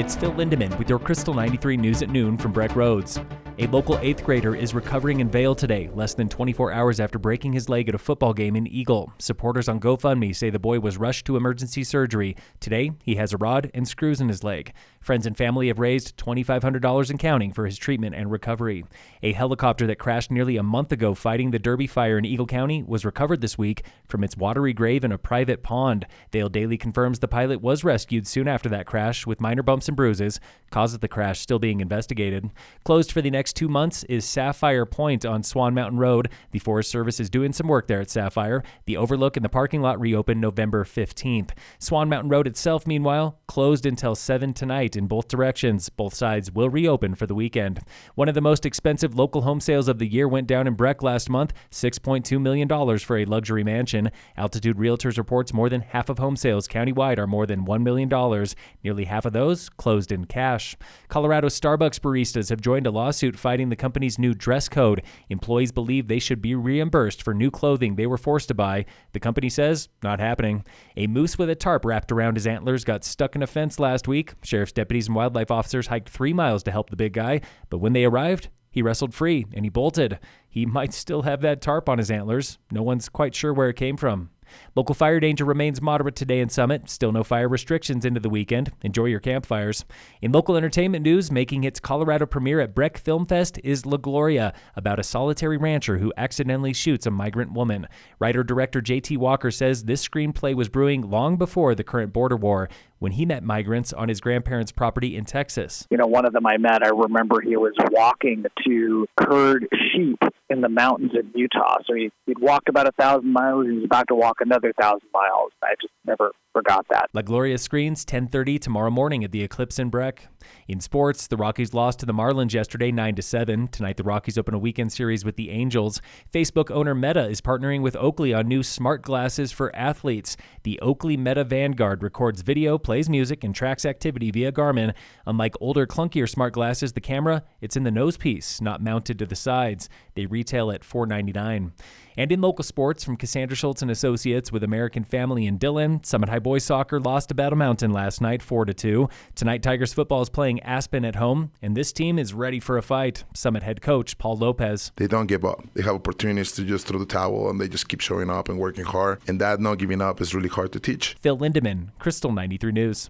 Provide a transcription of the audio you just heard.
It's Phil Lindemann with your Krystal 93 News at noon from Breck Roads. A local 8th grader is recovering in Vail today, less than 24 hours after breaking his leg at a football game in Eagle. Supporters on GoFundMe say the boy was rushed to emergency surgery. Today, he has a rod and screws in his leg. Friends and family have raised $2,500 and counting for his treatment and recovery. A helicopter that crashed nearly a month ago fighting the Derby fire in Eagle County was recovered this week from its watery grave in a private pond. Vail Daily confirms the pilot was rescued soon after that crash with minor bumps and bruises. Cause of the crash still being investigated. Closed for the next 2 months is Sapphire Point on Swan Mountain Road. The Forest Service is doing some work there at Sapphire. The overlook and the parking lot reopened November 15th. Swan Mountain Road itself, meanwhile, closed until 7 tonight in both directions. Both sides will reopen for the weekend. One of the most expensive local home sales of the year went down in Breck last month, $6.2 million for a luxury mansion. Altitude Realtors reports more than half of home sales countywide are more than $1 million. Nearly half of those closed in cash. Colorado Starbucks baristas have joined a lawsuit fighting the company's new dress code. Employees believe they should be reimbursed for new clothing they were forced to buy. The company says not happening. A moose with a tarp wrapped around his antlers got stuck in a fence last week. Sheriff's deputies and wildlife officers hiked 3 miles to help the big guy, but when they arrived, he wrestled free and he bolted. He might still have that tarp on his antlers. No one's quite sure where it came from. Local fire danger remains moderate today in Summit. Still no fire restrictions into the weekend. Enjoy your campfires. In local entertainment news, making its Colorado premiere at Breck Film Fest is Gloria, about a solitary rancher who accidentally shoots a migrant woman. Writer-director J.T. Walker says this screenplay was brewing long before the current border war, when he met migrants on his grandparents' property in Texas. One of them I met, I remember he was walking to herd sheep in the mountains in Utah. So he'd walked about 1,000 miles. He was about to walk another 1,000 miles. I just never forgot that. La Gloria screens 10:30 tomorrow morning at the Eclipse in Breck. In sports, the Rockies lost to the Marlins yesterday 9-7. Tonight, the Rockies open a weekend series with the Angels. Facebook owner Meta is partnering with Oakley on new smart glasses for athletes. The Oakley Meta Vanguard records video, plays music, and tracks activity via Garmin. Unlike older, clunkier smart glasses, the camera, it's in the nose piece, not mounted to the sides. They retail at $4.99. And in local sports, from Cassandra Schultz and Associates with American Family in Dillon, Summit High Boys Soccer lost to Battle Mountain last night 4-2. Tonight, Tigers football is playing Aspen at home, and this team is ready for a fight. Summit head coach Paul Lopez. They don't give up. They have opportunities to just throw the towel, and they just keep showing up and working hard. And that not giving up is really hard to teach. Phil Lindemann, Krystal 93 News.